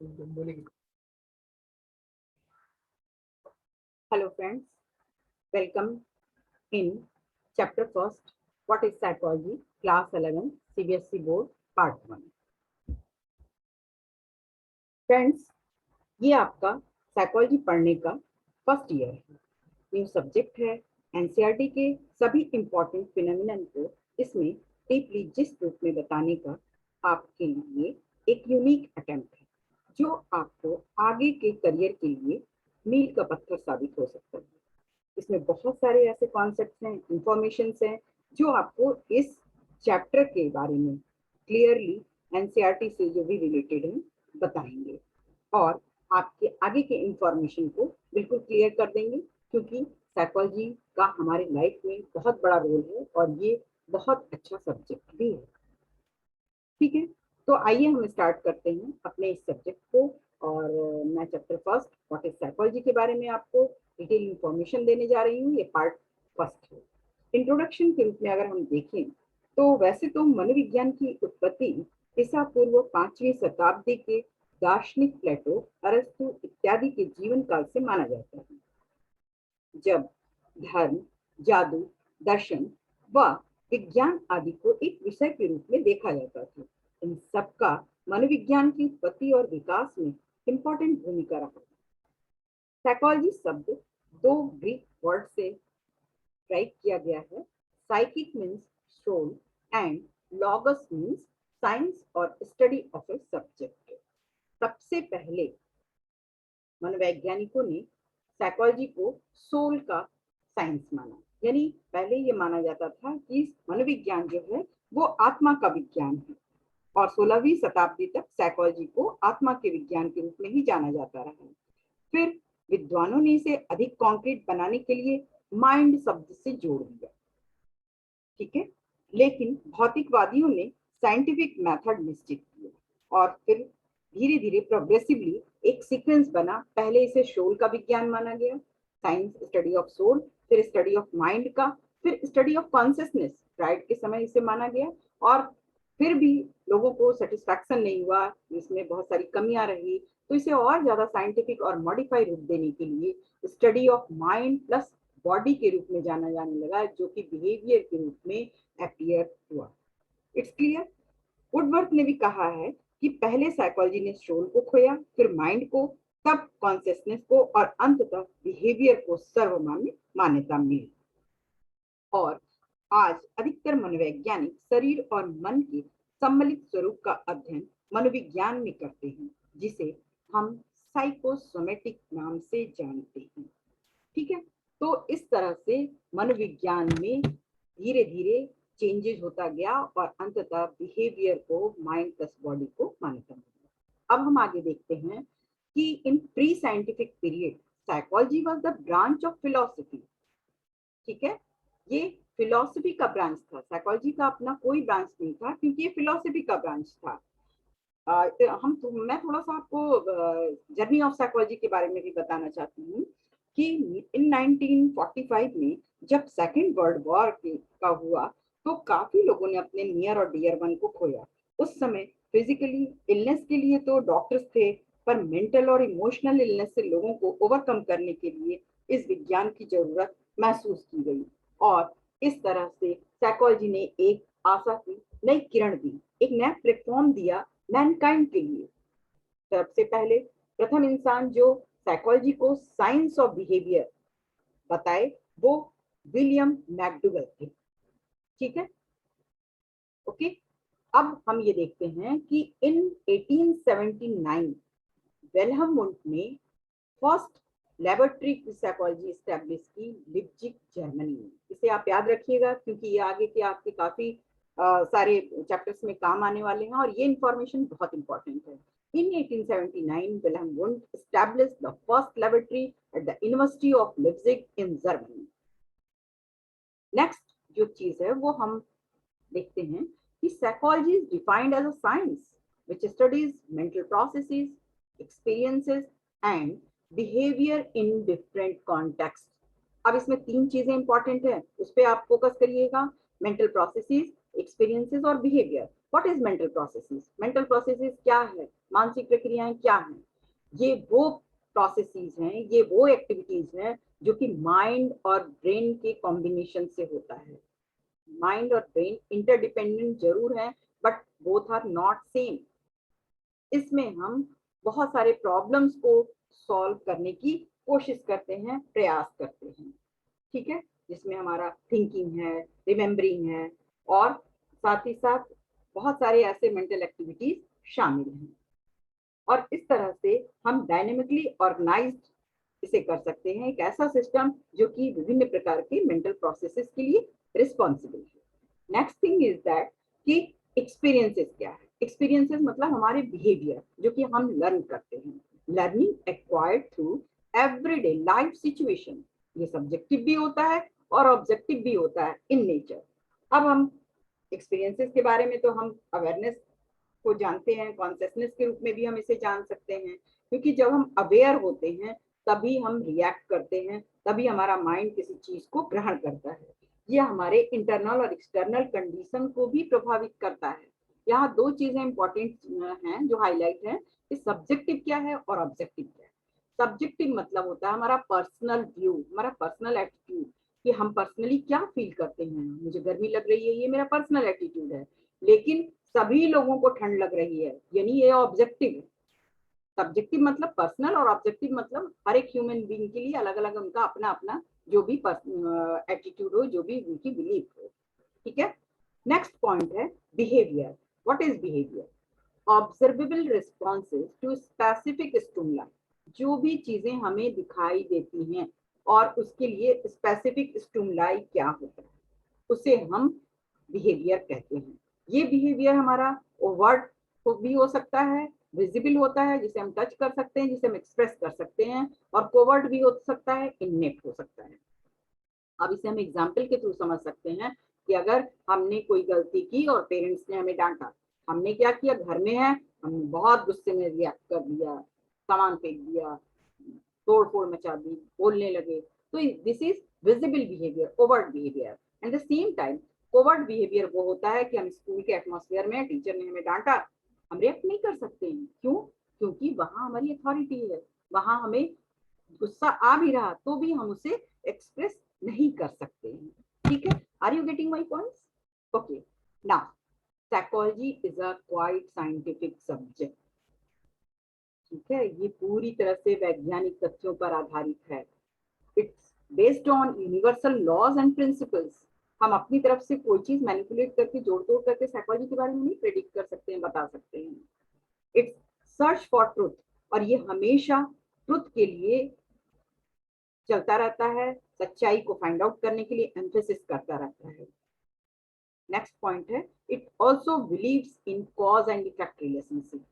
बोलेगी। Hello friends, welcome in chapter first, what is psychology, class 11, CBSE board, part 1. Friends, ये आपका psychology पढ़ने का फर्स्ट ईयर है, न्यू सब्जेक्ट है। एनसीईआरटी के सभी इम्पोर्टेंट फिनोमिनन को इसमें डीपली जिस रूप में बताने का आपके लिए एक यूनिक अटेम्प्ट है, जो आपको आगे के करियर के लिए मील का पत्थर साबित हो सकता है। इसमें बहुत सारे ऐसे कॉन्सेप्ट्स हैं, इंफॉर्मेशन हैं, जो आपको इस चैप्टर के बारे में क्लियरली एनसीईआरटी से जो भी रिलेटेड है बताएंगे और आपके आगे के इंफॉर्मेशन को बिल्कुल क्लियर कर देंगे, क्योंकि साइकोलॉजी का हमारे लाइफ में बहुत बड़ा रोल है और ये बहुत अच्छा सब्जेक्ट भी है। ठीक है, तो आइए हम स्टार्ट करते हैं अपने इस सब्जेक्ट को। और मैं chapter first what is psychology के बारे में आपको डिटेल इंफॉर्मेशन देने जा रही हूँ। ये पार्ट फर्स्ट है। इंट्रोडक्शन के रूप में अगर हम देखें तो वैसे तो मनोविज्ञान की उत्पत्ति ईसा पूर्व 5वीं शताब्दी के दार्शनिक प्लेटो, अरस्तु इत्यादि के जीवन काल से माना जाता है, जब धर्म, जादू, दर्शन व विज्ञान आदि को एक विषय के रूप में देखा जाता था। इन सबका मनोविज्ञान की उत्पत्ति और विकास में इम्पोर्टेंट भूमिका रहा। साइकोलॉजी शब्द दो ग्रीक वर्ड से राइट किया गया है। Psychic means soul and logos means science और स्टडी ऑफ ए सब्जेक्ट। सबसे पहले मनोवैज्ञानिकों ने साइकोलॉजी को सोल का साइंस माना, यानी पहले ये माना जाता था कि मनोविज्ञान जो है वो आत्मा का विज्ञान है, और 16वीं शताब्दी तक साइकोलॉजी को आत्मा के विज्ञान के रूप में ही जाना जाता रहा। फिर विद्वानों ने इसे अधिक कॉन्क्रीट बनाने के लिए माइंड शब्द से जोड़ दिया। ठीक है, लेकिन भौतिकवादियों ने साइंटिफिक मेथड निश्चित किया और फिर धीरे धीरे प्रोग्रेसिवली एक सीक्वेंस बना। पहले इसे सोल का विज्ञान माना गया, साइंस स्टडी ऑफ सोल, फिर स्टडी ऑफ माइंड का, फिर स्टडी ऑफ कॉन्शियसनेस फ्राइड के समय इसे माना गया। और फिर भी लोगों को सेटिस्फैक्शन नहीं हुआ, इसमें बहुत सारी कमियां रही, तो इसे और ज्यादा साइंटिफिक और मॉडिफाई रूप देने के लिए study of mind plus body के रूप में जाना जाने लगा, जो कि बिहेवियर के रूप में अपीयर हुआ। It's clear. वुडवर्थ ने भी कहा है कि पहले साइकोलॉजी ने सोल को खोया, फिर माइंड को, तब कॉन्शियसनेस को और अंततः बिहेवियर को सर्वमान्य मान्यता मिली। और आज अधिकतर मनोवैज्ञानिक शरीर और मन के सम्मिलित स्वरूप का अध्ययन मनोविज्ञान में करते हैं, जिसे हम साइकोसोमेटिक नाम से जानते हैं। ठीक है, तो इस तरह से मनोविज्ञान में धीरे धीरे चेंजेस होता गया और अंततः बिहेवियर को माइंड प्लस बॉडी को मान्यता मिली। अब हम आगे देखते हैं कि इन pre scientific period psychology was the branch of philosophy. ठीक है, ये फिलोसफी का ब्रांच था, साइकोलॉजी का अपना कोई ब्रांच नहीं था, क्योंकि ये फिलोसफी का ब्रांच था। मैं थोड़ा सा आपको जर्नी ऑफ साइकोलॉजी के बारे में भी बताना चाहती हूँ कि इन 1945 में जब सेकेंड वर्ल्ड वॉर का हुआ, तो काफी लोगों ने अपने नियर और डियर वन को खोया। उस समय फिजिकली इलनेस के लिए तो डॉक्टर्स थे, पर मेंटल और इमोशनल इलनेस से लोगों को ओवरकम करने के लिए इस विज्ञान की जरूरत महसूस की गई, और इस तरह से साइकोलॉजी ने एक आशा की नई किरण दी, एक नया प्लेटफॉर्म दिया मैनकाइंड के लिए। सबसे पहले प्रथम इंसान जो साइकोलॉजी को साइंस ऑफ बिहेवियर बताए वो विलियम मैकडूगल थे। ठीक है, ओके। अब हम ये देखते हैं कि इन 1879 वेलहम वुंट ने फर्स्ट लेबोरेटरी की साइकोलॉजी स्टैब्लिश की लिप्जिग जर्मनी में। इसे आप याद रखिएगा, क्योंकि ये आगे के आपके काफी सारे चैप्टर्स में काम आने वाले हैं और ये इंफॉर्मेशन बहुत इंपॉर्टेंट है। In 1879, Wilhelm Wundt established the first laboratory at the University of Leipzig in Germany. Next जो चीज है वो हम देखते हैं कि psychology is defined as a science which studies mental processes, experiences and behaviour in different context. अब इसमें तीन चीजें इंपॉर्टेंट है, उस पर आप फोकस करिएगा, मेंटल प्रोसेसेस, एक्सपीरियंसेस और behaviour. What is mental processes? Mental processes क्या है, मानसिक प्रक्रियाएं क्या हैं? ये वो प्रोसेसेस हैं, ये वो एक्टिविटीज हैं जो कि माइंड और ब्रेन के कॉम्बिनेशन से होता है। माइंड और ब्रेन इंटरडिपेंडेंट जरूर है, but both are not same. इसमें हम बहुत सारे प्रॉब्लम्स को सॉल्व करने की कोशिश करते हैं, प्रयास करते हैं, ठीक है, जिसमें हमारा थिंकिंग है, रिमेम्बरिंग है, और साथ ही साथ बहुत सारे ऐसे मेंटल एक्टिविटीज शामिल हैं। और इस तरह से हम डायनेमिकली ऑर्गेनाइज्ड इसे कर सकते हैं, एक ऐसा सिस्टम जो कि विभिन्न प्रकार के मेंटल प्रोसेसेस के लिए रिस्पॉन्सिबल है। नेक्स्ट थिंग इज दैट कि एक्सपीरियंसेस क्या है? एक्सपीरियंसेस मतलब हमारे बिहेवियर जो कि हम लर्न करते हैं, learning acquired through everyday life situation. ये सब्जेक्टिव भी होता है और ऑब्जेक्टिव भी होता है इन नेचर। अब हम एक्सपीरियंसेस के बारे में तो हम अवेयरनेस को जानते हैं, कॉन्शियसनेस के रूप में भी हम इसे जान सकते हैं, क्योंकि जब हम अवेयर होते हैं तभी हम रिएक्ट करते हैं, तभी हमारा माइंड किसी चीज को ग्रहण करता है। यह हमारे इंटरनल और एक्सटर्नल कंडीशन को भी प्रभावित करता है। यहाँ दो चीजें इंपॉर्टेंट हैं जो हाईलाइट है कि सब्जेक्टिव क्या है और ऑब्जेक्टिव क्या है। सब्जेक्टिव मतलब होता है हमारा पर्सनल व्यू, हमारा पर्सनल एटीट्यूड, कि हम पर्सनली क्या फील करते हैं। मुझे गर्मी लग रही है, ये मेरा पर्सनल एटीट्यूड है, लेकिन सभी लोगों को ठंड लग रही है, यानी ये ऑब्जेक्टिव है। सब्जेक्टिव मतलब पर्सनल और ऑब्जेक्टिव मतलब हर एक ह्यूमन बीइंग के लिए अलग अलग उनका अपना अपना जो भी एटीट्यूड हो, जो भी उनकी बिलीफ हो, ठीक है। नेक्स्ट पॉइंट है behaviour. What is behaviour? Observable responses to specific stimuli. जो भी चीजें हमें दिखाई देती हैं और उसके लिए स्पेसिफिक स्टिमुलाई क्या होता है, उसे हम बिहेवियर कहते हैं। ये बिहेवियर हमारा ओवर्ट भी हो सकता है, विजिबल होता है जिसे हम टच कर सकते हैं, जिसे हम एक्सप्रेस कर सकते हैं, और कोवर्ट भी हो सकता है, इननेट हो सकता है। अब इसे हम एग्जाम्पल के थ्रू समझ सकते हैं कि अगर हमने कोई गलती की और पेरेंट्स ने हमें डांटा, हमने क्या किया, घर में है, हमने बहुत गुस्से में रिएक्ट कर दिया, सामान फेंक दिया, तोड़ फोड़ मचा दी, बोलने लगे, तो this is visible behaviour, overt behaviour. At the same time covert behaviour वो होता है कि हम स्कूल के एटमॉस्फेयर में, टीचर ने हमें डांटा, हम रिएक्ट नहीं कर सकते हैं। क्यों? क्योंकि वहां हमारी अथॉरिटी है, वहां हमें गुस्सा आ भी रहा तो भी हम उसे एक्सप्रेस नहीं कर सकते हैं, ठीक है। Are you getting my points? Okay, now psychology is a quite scientific subject, ठीक है। ये पूरी तरह से वैज्ञानिक तथ्यों पर आधारित है। It's based on universal laws and principles. हम अपनी तरफ से कोई चीज मैनिपुलेट करके, जोड़ तोड़ करके साइकोलॉजी के बारे में नहीं प्रेडिक्ट कर सकते हैं, बता सकते हैं। इट्स सर्च फॉर ट्रुथ, और ये हमेशा ट्रुथ के लिए चलता रहता है, सच्चाई को फाइंड आउट करने के लिए एम्फेसिस करता रहता है। नेक्स्ट पॉइंट है, it also believes in cause and effect relationship.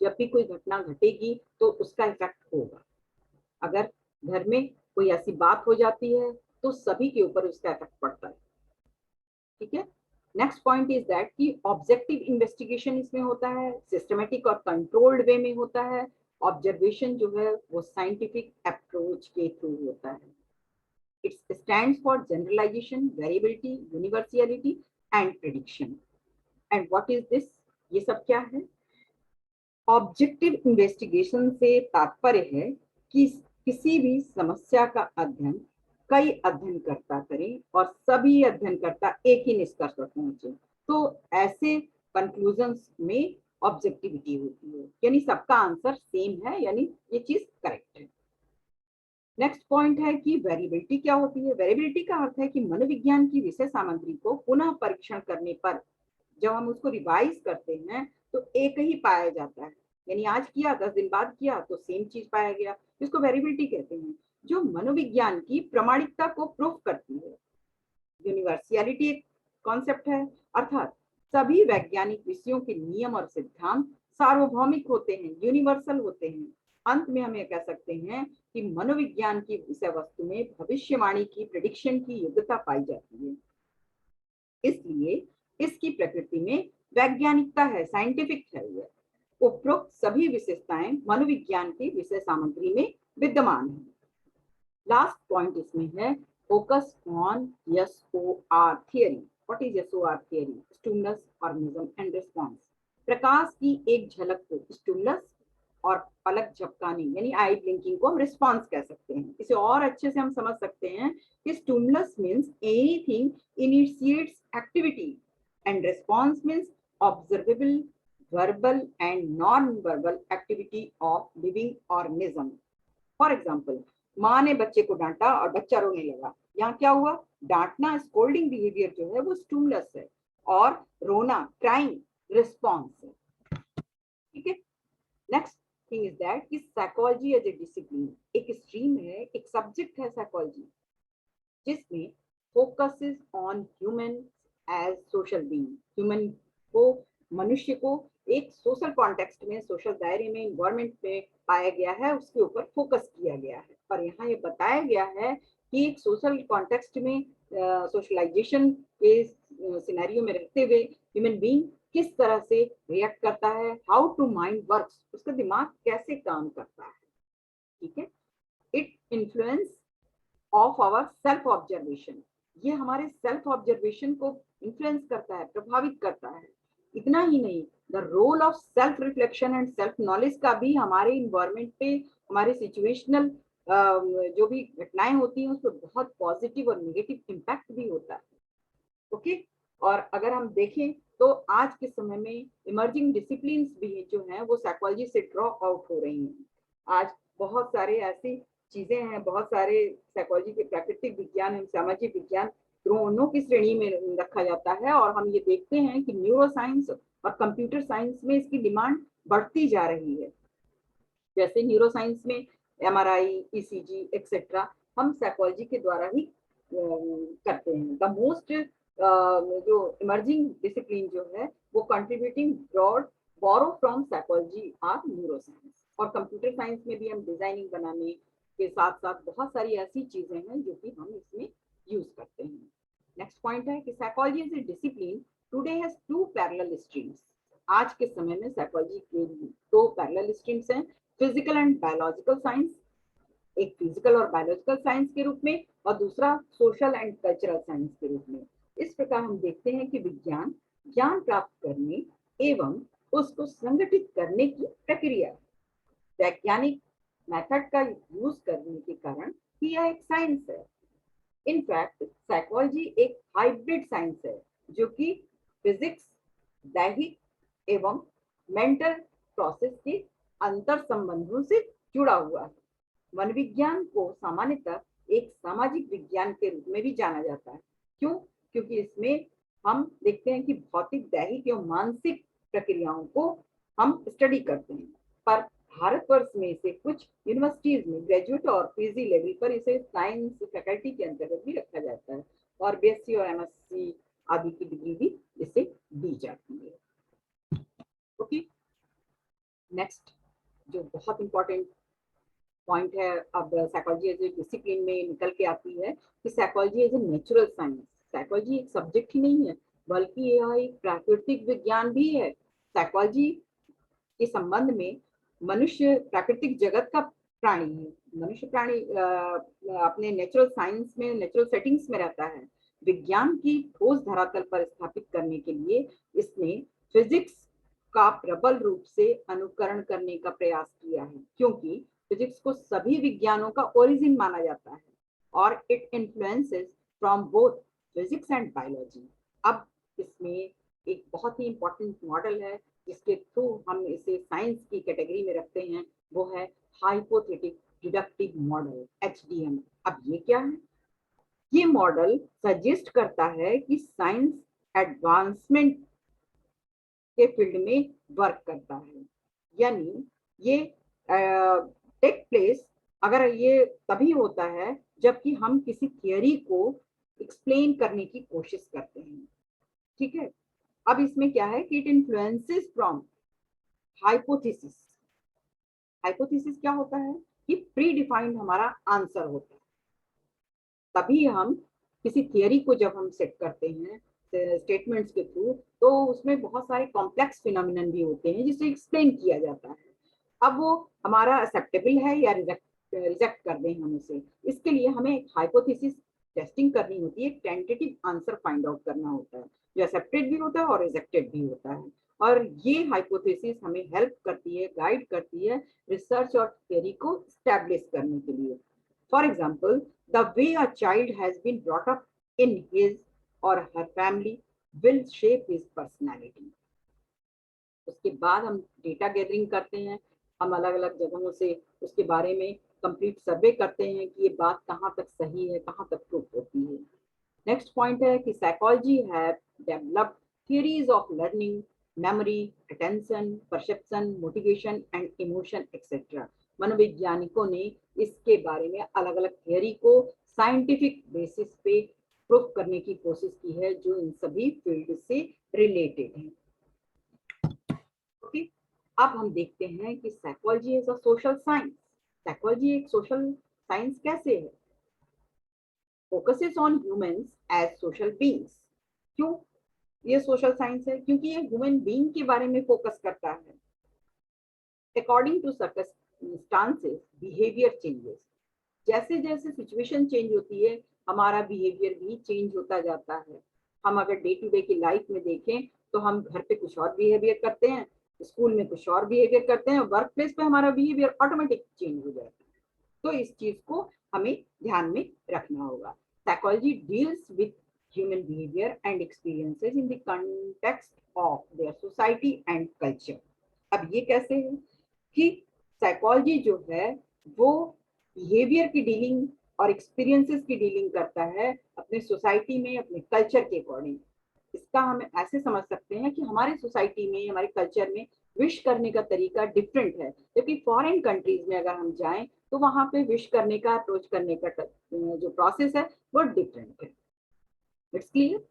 जब भी कोई घटना घटेगी तो उसका इफेक्ट होगा। अगर घर में कोई ऐसी बात हो जाती है तो सभी के ऊपर उसका इफेक्ट पड़ता है, ठीक है। नेक्स्ट पॉइंट इज दैट कि ऑब्जेक्टिव इन्वेस्टिगेशन इसमें होता है, सिस्टमेटिक और कंट्रोल्ड वे में होता है। ऑब्जर्वेशन जो है वो साइंटिफिक अप्रोच के थ्रू होता है। It stands for generalization, variability, universality and prediction. And what is this? ये सब क्या है? ऑब्जेक्टिव इन्वेस्टिगेशन से तात्पर्य है कि किसी भी समस्या का अध्ययन कई अध्ययनकर्ता करें और सभी अध्ययनकर्ता एक ही निष्कर्ष पर पहुंचे, तो ऐसे कंक्लूजन्स में ऑब्जेक्टिविटी होती है, यानी सबका आंसर सेम है, यानी ये चीज करेक्ट है। नेक्स्ट पॉइंट है कि वेरिएबिलिटी क्या होती है? वेरिएबिलिटी का अर्थ है कि मनोविज्ञान की विषय सामग्री को पुनः परीक्षण करने पर जब हम उसको रिवाइज करते हैं तो एक ही पाया जाता है, यानी आज किया 10 दिन बाद किया तो सेम चीज पाया गया, इसको वेरिएबिलिटी कहते हैं, जो मनोविज्ञान की प्रामाणिकता को प्रूफ करती है। यूनिवर्सलिटी एक कॉन्सेप्ट है, अर्थात सभी वैज्ञानिक विषयों के नियम और सिद्धांत सार्वभौमिक होते हैं, यूनिवर्सल होते हैं। अंत में हम ये कह सकते हैं कि मनोविज्ञान की विषय वस्तु में भविष्यवाणी की, प्रेडिक्शन की योग्यता पाई जाती है। इसलिए इसकी प्रकृति में वैज्ञानिकता है, साइंटिफिक है। यह उपरोक्त सभी विशेषताएं मनोविज्ञान की विषय सामग्री में विद्यमान है। लास्ट पॉइंट इसमें है focus on SOR theory. What is SOR theory? Stimulus, organism and response. प्रकाश की एक झलक को स्टिमुलस और पलक झपकाने यानी आई ब्लिंकिंग को हम रिस्पॉन्स कह सकते हैं। इसे और अच्छे से हम समझ सकते हैं कि stimulus means anything initiates activity and response means observable verbal and non-verbal activity of living organism. For example, माँ ने बच्चे को डांटा और बच्चा रोने लगा। यहाँ क्या हुआ? डांटना, स्कोल्डिंग बिहेवियर जो है वो स्टिमुलस है और रोना, क्राइंग, रिस्पॉन्स है। ठीक है। नेक्स्ट थिंग इज दैट कि साइकोलॉजी एज ए डिसिप्लिन एक स्ट्रीम है, एक सब्जेक्ट है साइकोलॉजी, जिसमें focuses on human as social being. Human को, मनुष्य को एक सोशल कॉन्टेक्स्ट में, सोशल दायरे में, इन्वायरमेंट में पाया गया है, उसके ऊपर फोकस किया गया है। और यहाँ ये बताया गया है कि एक सोशल कॉन्टेक्स्ट में सोशलाइजेशन के सिनेरियो में रहते हुए ह्यूमन बीइंग किस तरह से रिएक्ट करता है, हाउ टू माइंड वर्क्स, उसका दिमाग कैसे काम करता है। ठीक है। It influence of our self observation, ये हमारे सेल्फ ऑब्जर्वेशन को इन्फ्लुएंस करता है, प्रभावित करता है। इतना ही नहीं, the role of self reflection and self knowledge का भी हमारे इन्वायरमेंट पे, हमारे सिचुएशनल जो भी घटनाएं होती हैं उस पर बहुत पॉजिटिव और नेगेटिव इम्पैक्ट भी होता है। ओके। और अगर हम देखें तो आज के समय में इमर्जिंग डिसिप्लिन्स भी जो हैं वो साइकोलॉजी से ड्रॉ आउट हो रही हैं। आज बहुत सारे ऐसी चीजें हैं, बहुत सारे साइकोलॉजी के प्राकृतिक विज्ञान एवं सामाजिक विज्ञान दोनों की श्रेणी में रखा जाता है। और हम ये देखते हैं कि न्यूरो साइंस और कंप्यूटर साइंस में इसकी डिमांड बढ़ती जा रही है। जैसे न्यूरो साइंस में एमआरआई, ईसीजी एक्सेट्रा हम साइकोलॉजी के द्वारा ही करते हैं। द मोस्ट जो इमर्जिंग डिसिप्लिन जो है वो contributing broad borrow from psychology or neuro science. और कंप्यूटर साइंस में भी हम डिजाइनिंग बनाने के साथ साथ बहुत सारी ऐसी चीजें हैं जो कि हम इसमें यूज करते हैं। नेक्स्ट पॉइंट है कि psychology as a discipline today has two parallel streams. आज के समय में साइकोलॉजी के दो पैरेलल स्ट्रीम्स हैं, फिजिकल एंड बायोलॉजिकल साइंस, एक फिजिकल और बायोलॉजिकल साइंस के रूप में और दूसरा सोशल एंड कल्चरल साइंस के रूप में। इस प्रकार हम देखते हैं कि विज्ञान ज्ञान प्राप्त करने एवं उसको संगठित करने की प्रक्रिया, वैज्ञानिक मेथड का यूज करने के कारण ही यह एक साइंस है। इनफैक्ट साइकोलॉजी एक हाइब्रिड साइंस है जो कि फिजिक्स, दैहिक एवं मेंटल प्रोसेस के अंतर संबंधों से जुड़ा हुआ है। मनोविज्ञान को सामान्यतः एक सामाजिक विज्ञान के रूप में भी जाना जाता है। क्यों? क्योंकि इसमें हम देखते हैं कि भौतिक, दैहिक एवं मानसिक प्रक्रियाओं को हम स्टडी करते हैं। पर भारतवर्ष में से कुछ यूनिवर्सिटीज में ग्रेजुएट और पीजी लेवल पर इसे साइंस फैकल्टी के अंतर्गत भी रखा जाता है और बीएससी और एमएससी आदि की डिग्री भी इसे दी जाती है। ओके। नेक्स्ट जो बहुत इंपॉर्टेंट पॉइंट है अब साइकोलॉजी एज ए डिसिप्लिन में निकल के आती है कि psychology as a natural science. Psychology एक सब्जेक्ट ही नहीं है बल्कि यह एक प्राकृतिक विज्ञान भी है। साइकोलॉजी के संबंध में मनुष्य प्राकृतिक जगत का प्राणी है। मनुष्य प्राणी अपने नेचुरल साइंस में, नेचुरल सेटिंग्स में रहता है। विज्ञान की ठोस धरातल पर स्थापित करने के लिए इसने फिजिक्स का प्रबल रूप से अनुकरण करने का प्रयास किया है, क्योंकि फिजिक्स को सभी विज्ञानों का ओरिजिन माना जाता है और it influences from both physics and biology. अब इसमें एक बहुत ही इंपॉर्टेंट मॉडल है जिसके थ्रू हम इसे साइंस की कैटेगरी में रखते हैं, वो है हाइपोथेटिक डिडक्टिव मॉडल, HDM। अब ये क्या है? ये मॉडल सजेस्ट करता है कि साइंस एडवांसमेंट के फील्ड में वर्क करता है, यानी ये टेक प्लेस अगर ये तभी होता है जबकि हम किसी थियरी को एक्सप्लेन करने की कोशिश करते हैं। ठीक है। अब इसमें क्या है कि it influences from hypothesis. Hypothesis क्या होता है कि प्री डिफाइंड हमारा आंसर होता है। तभी हम किसी थियरी को जब हम सेट करते हैं स्टेटमेंट्स के थ्रू, तो उसमें बहुत सारे कॉम्प्लेक्स फिनोमिनन भी होते हैं जिसे एक्सप्लेन किया जाता है। अब वो हमारा एक्सेप्टेबल है या रिजेक्ट कर दें हम उसे, इसके लिए हमें एक हाइपोथेसिस टेस्टिंग करनी होती है, टेंटेटिव आंसर फाइंड आउट करना होता है, जो एक्सेप्टेड भी होता है और रिजेक्टेड भी होता है। और ये हाइपोथेसिस हमें हेल्प करती है, गाइड करती है रिसर्च और थ्योरी को स्टैब्लिश करने के लिए। For example, the way a child has been brought up in his or her family will shape his personality. उसके बाद हम डेटा गैदरिंग करते हैं, हम अलग अलग जगहों से उसके बारे में कंप्लीट सर्वे करते हैं कि ये बात कहाँ तक सही है, कहाँ तक प्रूफ होती है। नेक्स्ट पॉइंट है कि psychology have developed theories of learning, memory, attention, perception, motivation and emotion etcetera. मनोवैज्ञानिकों ने इसके बारे में अलग अलग थियरी को साइंटिफिक बेसिस पे प्रूफ करने की कोशिश की है, जो इन सभी फील्ड से रिलेटेड है। ओके, अब हम देखते हैं कि psychology is a social science. Psychology एक सोशल साइंस कैसे है? Focuses on humans as social beings. क्यों ये सोशल साइंस है? क्योंकि ये ह्यूमन बीइंग के बारे में फोकस करता है। According to circumstances behaviour changes. जैसे जैसे सिचुएशन चेंज होती है, हमारा बिहेवियर भी चेंज होता जाता है। हम अगर डे टू डे की लाइफ में देखें तो हम घर पे कुछ और बिहेवियर करते हैं, स्कूल में कुछ और बिहेवियर करते हैं, वर्क प्लेस पे हमारा बिहेवियर ऑटोमेटिक चेंज हो जाता है। तो इस चीज को हमें ध्यान में रखना होगा। Psychology deals with human behaviour and experiences in the context of their society and culture. अब ये कैसे है कि साइकोलॉजी जो है वो बिहेवियर की डीलिंग और एक्सपीरियंसेस की डीलिंग करता है अपने सोसाइटी में, अपने कल्चर के अकॉर्डिंग। इसका हम ऐसे समझ सकते हैं कि हमारे सोसाइटी में, हमारे कल्चर में विश करने का तरीका डिफरेंट है, क्योंकि फॉरेन कंट्रीज में अगर हम जाएं तो वहां पे विश करने का, अप्रोच करने का जो प्रोसेस है वो डिफरेंट है। It's clear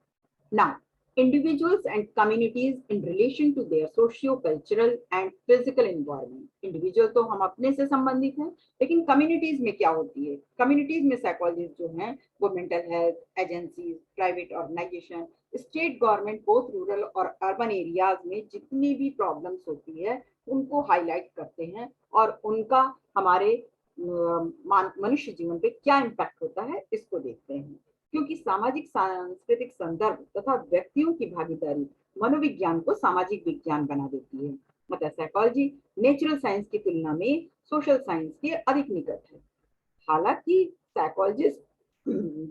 now. Individuals and communities in relation to their socio-cultural and physical environment. Individual तो हम अपने से संबंधित हैं, लेकिन communities में क्या होती है? Communities में psychologists जो हैं वो mental health agencies, private organization, state government, both rural और urban areas में जितनी भी problems होती है उनको highlight करते हैं और उनका हमारे मनुष्य जीवन पे क्या impact होता है इसको देखते हैं। क्योंकि सामाजिक सांस्कृतिक संदर्भ तथा व्यक्तियों की भागीदारी मनोविज्ञान को सामाजिक विज्ञान बना देती है। मतलब साइकोलॉजी नेचुरल साइंस की तुलना में सोशल साइंस के अधिक निकट है। हालांकि साइकोलॉजिस्ट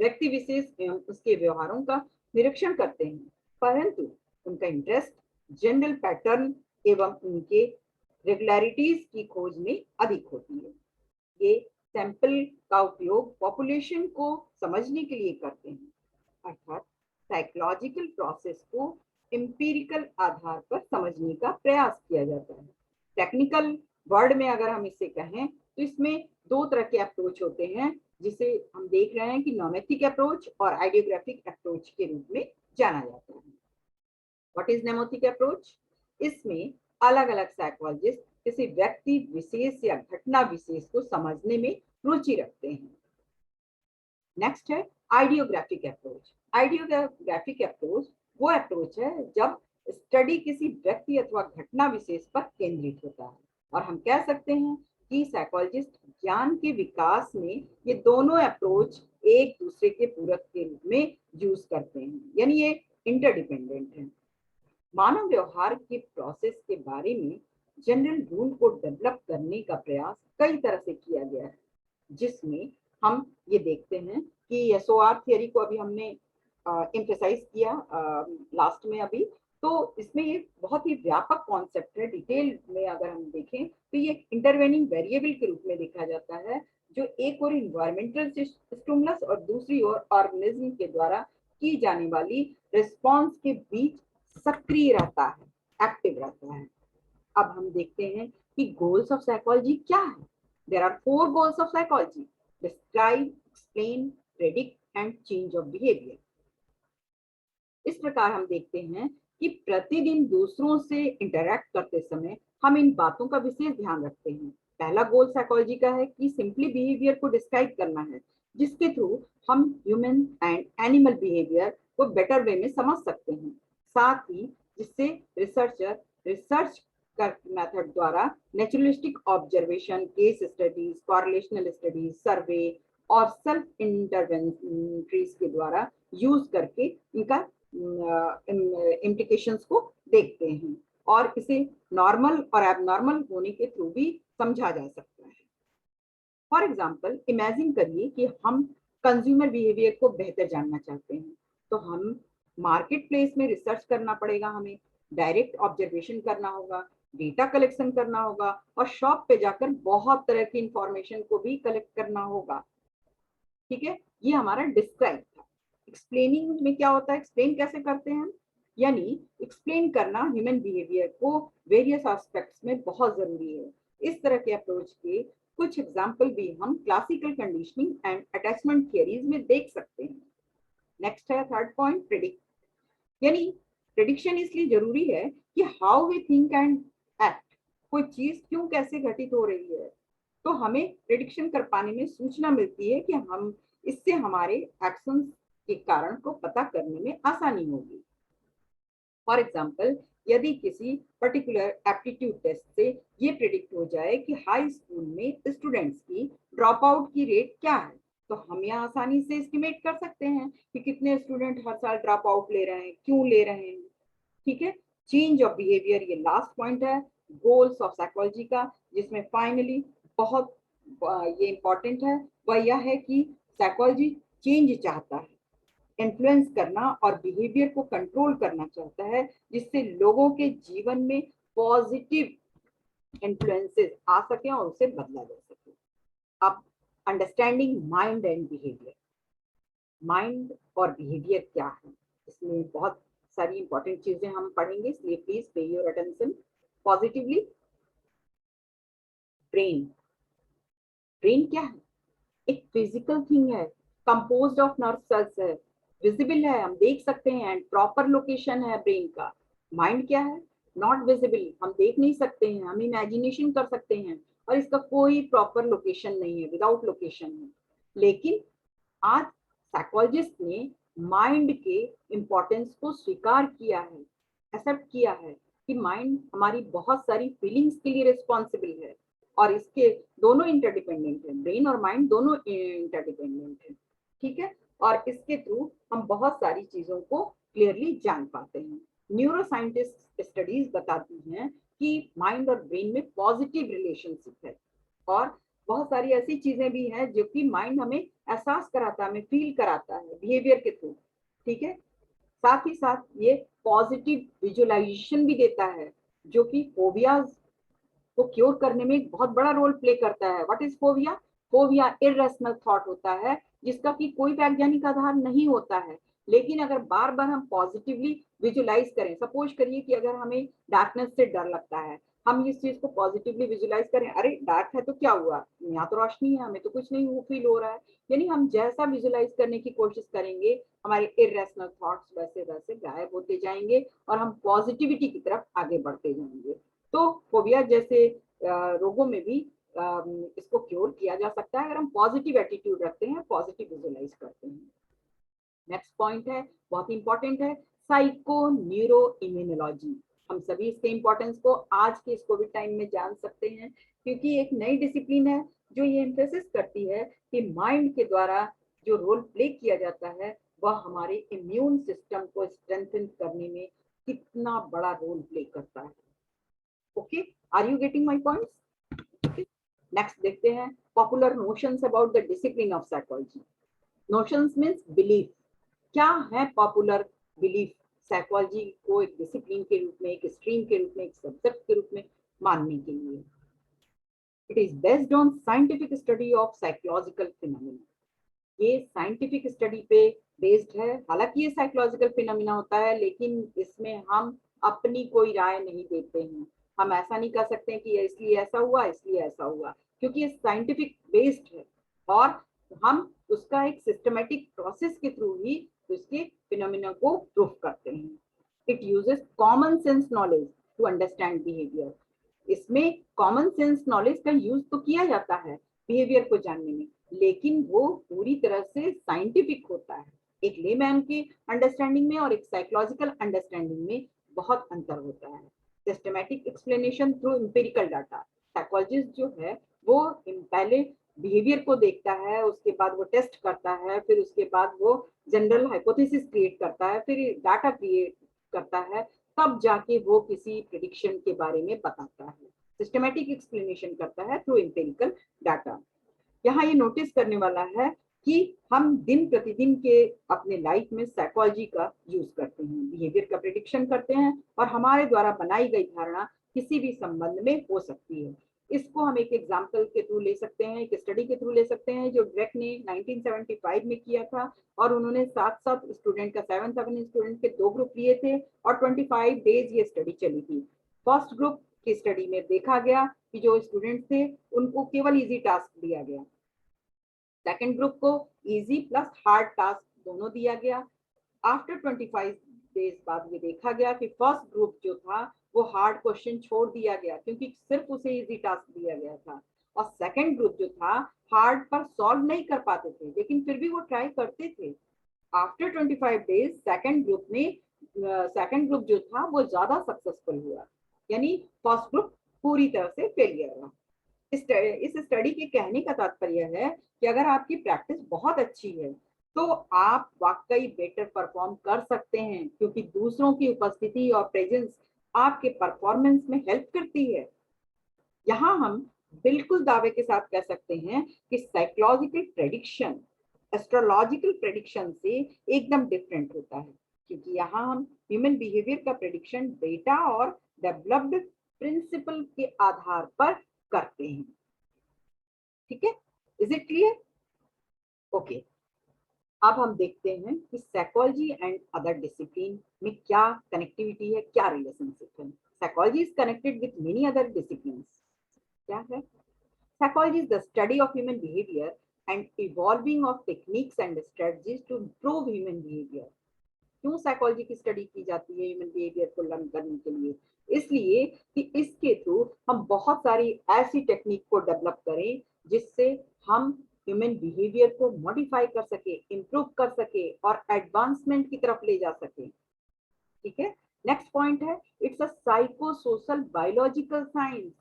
व्यक्ति विशेष एवं उसके व्यवहारों का निरीक्षण करते हैं, परंतु उनका इंटरेस्ट जनरल पैटर्न एवं उनके रेगुलरिटीज की खोज में अधिक होती है। ये सैंपल का उपयोग पॉपुलेशन को समझने के लिए करते हैं, अर्थात साइकोलॉजिकल प्रोसेस को एम्पिरिकल आधार पर समझने का प्रयास किया जाता है। टेक्निकल वर्ड में अगर हम इसे कहें तो इसमें दो तरह के अप्रोच होते हैं, जिसे हम देख रहे हैं कि नोमेथिक अप्रोच और आइडियोग्राफिक अप्रोच के रूप में जाना जाता है। What is nomothetic approach? इसमें अलग अलग साइकोलॉजिस्ट किसी व्यक्ति विशेष या घटना विशेष को समझने में रुचि रखते हैं। नेक्स्ट है आइडियोग्राफिक अप्रोच। आइडियोग्राफिक अप्रोच वो अप्रोच है जब स्टडी किसी व्यक्ति अथवा घटना विशेष पर केंद्रित होता है, और हम कह सकते हैं कि साइकोलॉजिस्ट ज्ञान के विकास में ये दोनों अप्रोच एक दूसरे के पूरक के रूप में यूज करते हैं, यानी ये इंटरडिपेंडेंट है। मानव व्यवहार के प्रोसेस के बारे में जनरल रूल को डेवलप करने का प्रयास कई तरह से किया गया है, जिसमें हम ये देखते हैं कि एसओआर थियरी को अभी हमने एम्फेसाइज किया लास्ट में अभी, तो इसमें ये बहुत ही व्यापक कॉन्सेप्ट है। डिटेल में अगर हम देखें तो ये इंटरवेनिंग वेरिएबल के रूप में देखा जाता है, जो एक और इन्वायरमेंटल स्टिमुलस और दूसरी ओर ऑर्गेनिज्म के द्वारा की जाने वाली रिस्पॉन्स के बीच सक्रिय रहता है, एक्टिव रहता है। अब हम देखते हैं कि गोल्स ऑफ साइकोलॉजी क्या है। There are 4 goals of psychology: describe, explain, predict and change of behaviour. इस प्रकार हम देखते हैं कि प्रतिदिन दूसरों से इंटरैक्ट करते समय हम इन बातों का विशेष ध्यान रखते हैं। पहला गोल साइकोलॉजी का है कि सिंपली बिहेवियर को डिस्क्राइब करना है, जिसके थ्रू हम ह्यूमन एंड एनिमल बिहेवियर को बेटर वे में समझ सकते हैं, साथ ही जिससे रिसर्चर रिसर्च मेथड द्वारा naturalistic observation, case studies, correlational studies, survey और सेल्फ इंटरवेंटरीज के द्वारा यूज करके इनका इम्प्लीकेशंस को देखते हैं और इसे नॉर्मल और एबनॉर्मल होने के थ्रू भी समझा जा सकता है। फॉर एग्जाम्पल, इमेजिन करिए कि हम कंज्यूमर बिहेवियर को बेहतर जानना चाहते हैं, तो हम मार्केट प्लेस में रिसर्च करना पड़ेगा, हमें डायरेक्ट ऑब्जर्वेशन करना होगा, डेटा कलेक्शन करना होगा और शॉप पे जाकर बहुत तरह की इंफॉर्मेशन को भी कलेक्ट करना होगा। ठीक है, ये हमारा डिस्क्राइब था। एक्सप्लेनिंग में क्या होता है, एक्सप्लेन कैसे करते हैं हम, यानी एक्सप्लेन करना ह्यूमन बिहेवियर को वेरियस एस्पेक्ट्स में बहुत जरूरी है। इस तरह के अप्रोच के कुछ एग्जाम्पल भी हम classical conditioning and attachment theories में देख सकते हैं। नेक्स्ट है थर्ड पॉइंट, प्रेडिक्ट, यानी प्रेडिक्शन इसलिए जरूरी है कि how we think and act, कोई चीज क्यों कैसे घटित हो रही है, तो हमें प्रेडिक्शन कर पाने में सूचना मिलती है कि हम इससे हमारे एक्शंस के कारण को पता करने में आसानी होगी। फॉर एग्जाम्पल, यदि किसी पर्टिकुलर एप्टीट्यूड टेस्ट से ये प्रिडिक्ट हो जाए कि हाई स्कूल में स्टूडेंट्स की ड्रॉप आउट की रेट क्या है, तो हम यहाँ आसानी से एस्टिमेट कर सकते हैं कि कितने स्टूडेंट हर साल ड्रॉप आउट ले रहे हैं, क्यों ले रहे हैं। ठीक है, चेंज ऑफ बिहेवियर ये लास्ट पॉइंट है गोल्स ऑफ साइकोलॉजी का, जिसमें फाइनली बहुत ये इंपॉर्टेंट है, वह यह है कि साइकोलॉजी चेंज चाहता है, इन्फ्लुएंस करना और बिहेवियर को कंट्रोल करना चाहता है, जिससे लोगों के जीवन में पॉजिटिव इन्फ्लुएंसेस आ सके और उसे बदला जा सके। अब understanding mind and behaviour, mind और बिहेवियर क्या है, इसमें बहुत सारी इंपॉर्टेंट चीजें हम पढ़ेंगे, इसलिए please pay your attention positively. Brain, brain क्या है, एक फिजिकल थिंग है, कंपोज्ड ऑफ नर्व सेल्स है, विजिबल है, हम देख सकते हैं, एंड प्रॉपर लोकेशन है ब्रेन का। माइंड क्या है, नॉट विजिबल, हम देख नहीं सकते हैं, हम इमेजिनेशन कर सकते हैं और इसका कोई प्रॉपर लोकेशन नहीं है, विदाउट लोकेशन है। लेकिन आज साइकोलॉजिस्ट ने माइंड के इम्पोर्टेंस को स्वीकार किया है, एक्सेप्ट किया है कि माइंड हमारी बहुत सारी फीलिंग्स के लिए रिस्पॉन्सिबल है और इसके दोनों इंटरडिपेंडेंट है, ब्रेन और माइंड दोनों इंटरडिपेंडेंट है। ठीक है, और इसके थ्रू हम बहुत सारी चीजों को क्लियरली जान पाते हैं। न्यूरो साइंटिस्ट स्टडीज बताती हैं कि माइंड और ब्रेन में पॉजिटिव रिलेशनशिप है और बहुत सारी ऐसी चीजें भी हैं जो कि माइंड हमें एहसास कराता है, हमें फील कराता है बिहेवियर के थ्रू। ठीक है, साथ ही साथ ये पॉजिटिव विजुअलाइजेशन भी देता है, जो कि फोबियाज को क्योर करने में एक बहुत बड़ा रोल प्ले करता है। What is phobia, phobia irrational thought होता है जिसका कि कोई वैज्ञानिक आधार नहीं होता है, लेकिन अगर बार बार हम पॉजिटिवली विजुलाइज करें, सपोज करिए कि अगर हमें डार्कनेस से डर लगता है, हम इस चीज को पॉजिटिवली विजुलाइज करें, अरे डार्क है तो क्या हुआ, यहाँ तो रोशनी है, हमें तो कुछ नहीं फील हो रहा है, यानी हम जैसा विजुलाइज करने की कोशिश करेंगे हमारे इरेशनल थॉट्स वैसे वैसे गायब होते जाएंगे और हम पॉजिटिविटी की तरफ आगे बढ़ते जाएंगे। तो फोबिया जैसे रोगों में भी इसको क्योर किया जा सकता है अगर हम पॉजिटिव एटीट्यूड रखते हैं, पॉजिटिव विजुलाइज करते हैं। नेक्स्ट पॉइंट है, बहुत इंपॉर्टेंट है, साइको न्यूरो इम्यूनोलॉजी। हम सभी इसके इंपॉर्टेंस को आज के इस कोविड टाइम में जान सकते हैं, क्योंकि एक नई डिसिप्लिन है जो ये एम्फेसिस करती है कि माइंड के द्वारा जो रोल प्ले किया जाता है वह हमारे इम्यून सिस्टम को स्ट्रेंथन करने में कितना बड़ा रोल प्ले करता है। Okay, are you getting my points? Next देखते हैं popular notions about the discipline of psychology. Notions means belief, क्या है पॉपुलर बिलीफ साइकोलॉजी को एक डिसिप्लिन के रूप में, एक स्ट्रीम के रूप में, एक सब्जेक्ट के रूप में मानने के लिए। It is based on scientific study of psychological phenomena, ये साइंटिफिक स्टडी पे बेस्ड है। हालांकि ये साइकोलॉजिकल फिनोमेना होता है लेकिन इसमें हम अपनी कोई राय नहीं देते हैं, हम ऐसा नहीं कर सकते कि इसलिए ऐसा हुआ इसलिए ऐसा हुआ, क्योंकि ये साइंटिफिक बेस्ड है और हम उसका एक सिस्टमेटिक प्रोसेस के थ्रू ही उसके फिनोमेना को प्रूफ करते हैं। It uses common sense knowledge to understand behaviour, इसमें कॉमन सेंस नॉलेज का यूज तो किया जाता है बिहेवियर को जानने में, लेकिन वो पूरी तरह से साइंटिफिक होता है। एक लेमैन के अंडरस्टैंडिंग में और एक साइकोलॉजिकल अंडरस्टैंडिंग में बहुत अंतर होता है। Systematic explanation through empirical data, psychologist जो है वो पहले बिहेवियर को देखता है, उसके बाद वो टेस्ट करता है, फिर उसके बाद वो जनरल हाइपोथेसिस क्रिएट करता है, फिर डाटा क्रिएट करता है, तब जाके वो किसी प्रेडिक्शन के बारे में बताता है, सिस्टमेटिक एक्सप्लेनेशन करता है थ्रू एम्पिरिकल डाटा। यहाँ ये नोटिस करने वाला है कि हम दिन प्रतिदिन के अपने लाइफ में साइकोलॉजी का यूज करते हैं, बिहेवियर का प्रेडिक्शन करते हैं, और हमारे द्वारा बनाई गई धारणा किसी भी संबंध में हो सकती है। इसको हम एक एग्जाम्पल के थ्रू ले सकते हैं, एक स्टडी के थ्रू ले सकते हैं जो ड्रेक ने 1975 में किया था, और उन्होंने 7 स्टूडेंट का 7 स्टूडेंट के 2 ग्रुप लिए थे और 25 डेज ये स्टडी चली थी। फर्स्ट ग्रुप की स्टडी में देखा गया कि जो स्टूडेंट थे उनको केवल इजी टास्क दिया गया, सेकेंड ग्रुप को इजी प्लस हार्ड टास्क दोनों दिया गया। आफ्टर 25 डेज बाद ये देखा गया कि फर्स्ट ग्रुप जो था वो हार्ड क्वेश्चन छोड़ दिया गया क्योंकि सिर्फ उसे इजी टास्क दिया गया था, और सेकंड ग्रुप जो था हार्ड पर सॉल्व नहीं कर पाते थे लेकिन फिर भी वो ट्राई करते थे। आफ्टर 25 डेज सेकंड ग्रुप जो था वो ज्यादा सक्सेसफुल हुआ, यानी फर्स्ट ग्रुप पूरी तरह से फेलियर रहा। इस स्टडी के कहने का तात्पर्य है कि अगर आपकी प्रैक्टिस बहुत अच्छी है तो आप वाकई बेटर परफॉर्म कर सकते हैं, क्योंकि दूसरों की उपस्थिति और प्रेजेंस आपके परफॉर्मेंस में हेल्प करती है। यहाँ हम बिल्कुल दावे के साथ कह सकते हैं कि साइकोलॉजिकल प्रेडिक्शन एस्ट्रोलॉजिकल प्रेडिक्शन से एकदम डिफरेंट होता है, क्योंकि यहाँ हम ह्यूमन बिहेवियर का प्रेडिक्शन डेटा और डेवलप्ड प्रिंसिपल के आधार पर करते हैं। ठीक है, इज इट क्लियर? ओके, अब हम देखते हैं कि साइकोलॉजी एंड अदर डिसिप्लिन में क्या कनेक्टिविटी है, क्या रिलेशनशिप है। Psychology is connected with many other disciplines. क्या है? Psychology is the study of human behaviour and evolving of techniques and strategies to improve human behaviour. क्यों साइकोलॉजी की study की जाती है ह्यूमन बिहेवियर को लर्न करने के लिए? इसलिए कि इसके थ्रू हम बहुत सारी ऐसी टेक्निक को डेवलप करें जिससे हम ह्यूमन बिहेवियर को मॉडिफाई कर सके, इम्प्रूव कर सके और एडवांसमेंट की तरफ ले जा सके। ठीक है, नेक्स्ट पॉइंट है it's a psycho social biological science.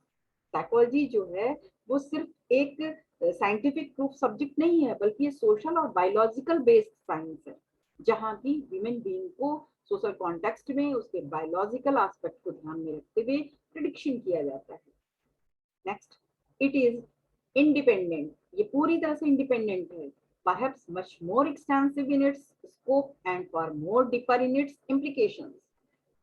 Psychology जो है वो सिर्फ एक साइंटिफिक प्रूफ सब्जेक्ट नहीं है, बल्कि ये सोशल और बायोलॉजिकल बेस्ड साइंस है, जहाँ की ह्यूमन बीइंग को सोशल कॉन्टेक्स्ट में उसके बायोलॉजिकल एस्पेक्ट को ध्यान में रखते हुए प्रिडिक्शन किया जाता है। नेक्स्ट, इट इज इंडिपेंडेंट, ये पूरी तरह से इंडिपेंडेंट है, perhaps much more extensive in its scope and far more deeper in its implications।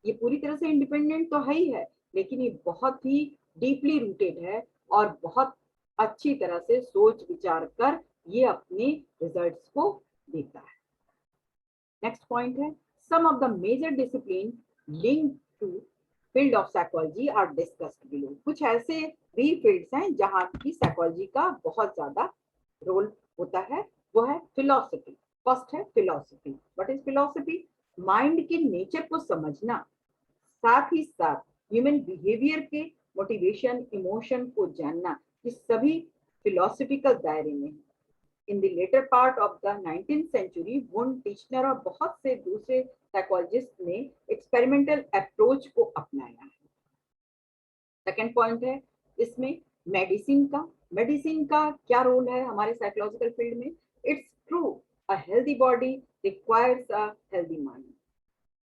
ये पूरी तरह से इंडिपेंडेंट तो है ही है, लेकिन ये बहुत ही डीपली रूटेड है और बहुत अच्छी तरह से सोच विचार कर ये अपने रिजल्ट्स को देता है। नेक्स्ट पॉइंट है some of the major discipline link to field of psychology are discussed below. कुछ ऐसे भी फील्ड्स हैं जहाँ की साइकोलॉजी का बहुत ज्यादा रोल होता है, वो है फिलोसफी। फर्स्ट है philosophy. What is philosophy? Mind के नेचर को समझना, साथ ही साथ ह्यूमन बिहेवियर के मोटिवेशन इमोशन को जानना, ये सभी फिलोसफिकल दायरे में है। In the later part of the 19th century Wundt Titchener और बहुत से दूसरे साइकोलॉजिस्ट ने एक्सपेरिमेंटल अप्रोच को अपनाया है। सेकेंड पॉइंट है इसमें मेडिसिन का क्या रोल है हमारे साइकोलॉजिकल फील्ड में? It's true, a healthy body requires a healthy mind.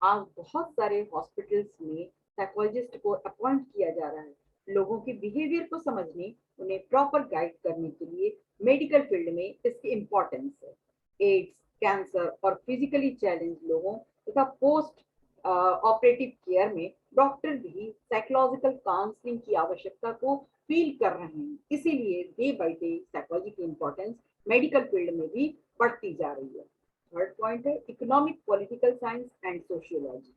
आज बहुत सारे हॉस्पिटल्स में साइकोलॉजिस्ट को अपॉइंट किया जा रहा है, लोगों के बिहेवियर को समझने, उन्हें प्रॉपर गाइड करने के लिए। मेडिकल फील्ड में इसकी इम्पोर्टेंस है। एड्स, कैंसर और फिजिकली चैलेंज लोगों तथा पोस्ट ऑपरेटिव केयर में डॉक्टर भी साइकोलॉजिकल काउंसलिंग की आवश्यकता को फील कर रहे हैं, इसीलिए डे बाय डे साइकोलॉजी की इम्पोर्टेंस मेडिकल फील्ड में भी बढ़ती जा रही है। थर्ड पॉइंट है economic political science and sociology.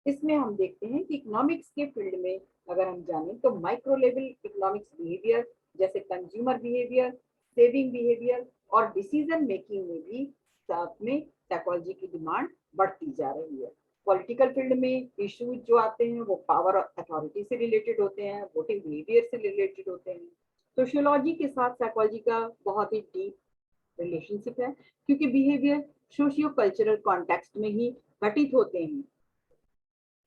इसमें हम देखते हैं कि इकोनॉमिक्स के फील्ड में अगर हम जानें तो माइक्रो लेवल इकोनॉमिक्स बिहेवियर जैसे कंज्यूमर बिहेवियर, सेविंग बिहेवियर और डिसीजन मेकिंग में भी साथ में साइकोलॉजी की डिमांड बढ़ती जा रही है। पॉलिटिकल फील्ड में इश्यूज जो आते हैं वो पावर और अथॉरिटी से रिलेटेड होते हैं, वोटिंग बिहेवियर से रिलेटेड होते हैं। सोशियोलॉजी के साथ साइकोलॉजी का बहुत ही डीप रिलेशनशिप है, क्योंकि बिहेवियर सोशियो कल्चरल कॉन्टेक्स्ट में ही घटित होते हैं।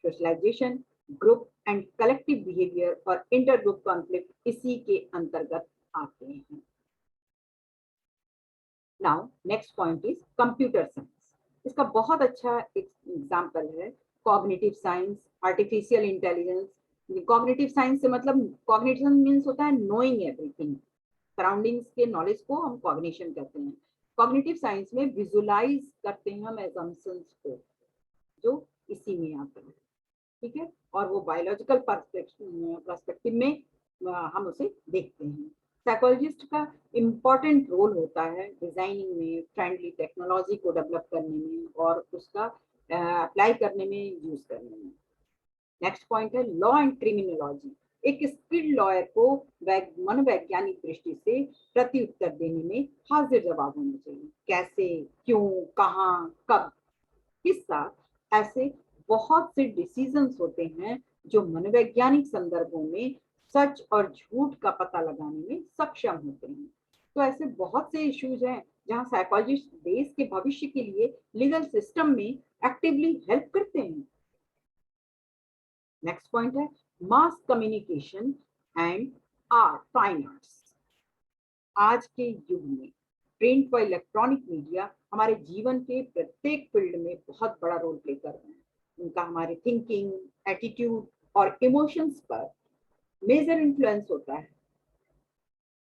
Socialisation, group and collective behaviour और इंटर ग्रुप कॉन्फ्लिक्ट इसी के अंतर्गत आते हैं। Now next point is computer science. इसका बहुत अच्छा एग्जाम्पल है cognitive science, artificial intelligence. Cognitive science से मतलब कॉग्निशन मीन्स होता है नोइंग एवरीथिंग, सराउंडिंग्स के नॉलेज को हम कॉग्निशन कहते हैं। कॉग्निटिव साइंस में विजुलाइज करते हैं हम एजम्पशंस को, जो इसी में आता है, ठीक है। और वो बायोलॉजिकल पर्सपेक्टिव में हम उसे देखते हैं। साइकोलॉजिस्ट का इम्पॉर्टेंट रोल होता है डिजाइनिंग में, फ्रेंडली टेक्नोलॉजी को डेवलप करने में और उसका अप्लाई करने में, यूज करने में। नेक्स्ट पॉइंट है लॉ एंड क्रिमिनोलॉजी। एक स्किल्ड लॉयर को मनोवैज्ञानिक दृष्टि से प्रति उत्तर देने में हाजिर जवाब होना चाहिए। कैसे, क्यों, कहाँ, कब, किस साथ, ऐसे बहुत से डिसीजंस होते हैं जो मनोवैज्ञानिक संदर्भों में सच और झूठ का पता लगाने में सक्षम होते हैं। तो ऐसे बहुत से इश्यूज हैं जहां साइकोलॉजिस्ट देश के भविष्य के लिए लीगल सिस्टम में एक्टिवली हेल्प करते हैं। नेक्स्ट पॉइंट है mass communication and art, fine arts. आज के युग में प्रिंट व इलेक्ट्रॉनिक मीडिया हमारे जीवन के प्रत्येक फील्ड में बहुत बड़ा रोल प्ले कर रहे हैं। उनका हमारे थिंकिंग, एटीट्यूड और इमोशंस पर मेजर इन्फ्लुएंस होता है।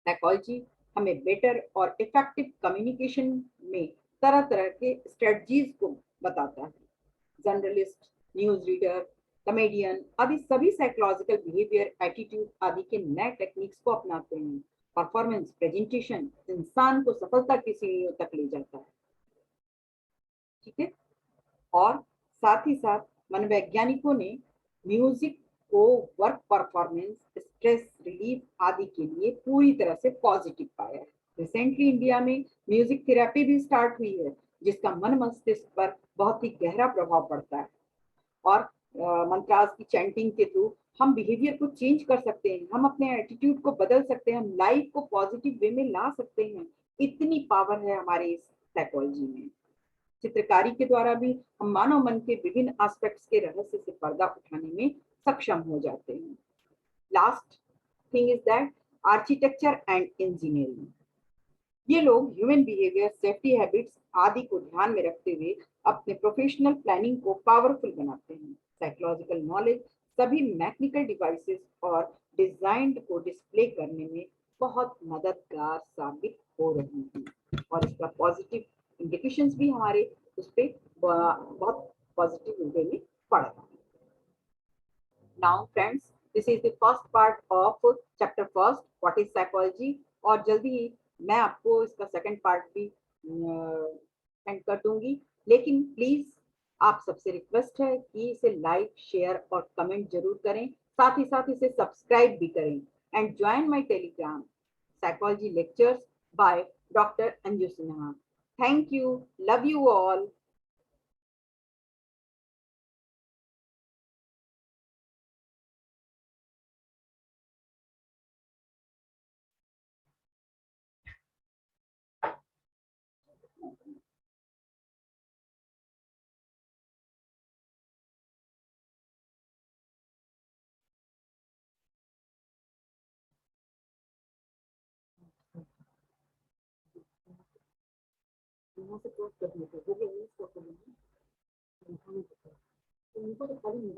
साइकोलॉजी हमें बेटर और इफेक्टिव कम्युनिकेशन में तरह तरह के स्ट्रेटजीज को बताता है। जर्नलिस्ट, न्यूज रीडर, कॉमेडियन आदि सभी साइकोलॉजिकल बिहेवियर, एटीट्यूड आदि के नए टेक्निक्स को अपनाते हैं। परफॉर्मेंस प्रेजेंटेशन इंसान को सफलता की सीढ़ियों तक ले जाता है, ठीक है। और साथ ही साथ मनोवैज्ञानिकों ने म्यूजिक को वर्क परफॉर्मेंस, स्ट्रेस रिलीफ आदि के लिए पूरी तरह से पॉजिटिव पाया है। रिसेंटली इंडिया में म्यूजिक थेरेपी भी स्टार्ट हुई है, जिसका मन मस्तिष्क पर बहुत ही गहरा प्रभाव पड़ता है। और मंत्रास की चैंटिंग के थ्रू हम बिहेवियर को चेंज कर सकते हैं, हम अपने एटीट्यूड को बदल सकते हैं, हम लाइफ को पॉजिटिव वे में ला सकते हैं। इतनी पावर है हमारे इस साइकोलॉजी में। चित्रकारी के द्वारा भी हम मानव मन के विभिन्न एस्पेक्ट्स के रहस्य से पर्दा उठाने में सक्षम हो जाते हैं। Last thing is that architecture and engineering, ये लोग ह्यूमन बिहेवियर, सेफ्टी हैबिट्स आदि को ध्यान में रखते हुए अपने प्रोफेशनल प्लानिंग को पावरफुल बनाते हैं। साइकोलॉजिकल नॉलेज सभी मैकेनिकल डिवाइसेस और डिजाइन को डिस्प्ले करने में बहुत मददगार साबित हो रही है और इसका पॉजिटिव इंडिकेशंस भी हमारे उस पर बहुत पॉजिटिव वे में पड़ रहा है। Now, friends, this is the first part of chapter first, what is psychology। और जल्दी ही मैं आपको इसका सेकंड पार्ट भी सेंड कर दूंगी। लेकिन प्लीज आप सबसे रिक्वेस्ट है कि इसे लाइक, शेयर और कमेंट जरूर करें, साथ ही साथ इसे सब्सक्राइब भी करें and join my Telegram psychology lectures by doctor Anju Sinha. Thank you, love you all. यहाँ से क्लोज करने को हो गया, उनको तो खाली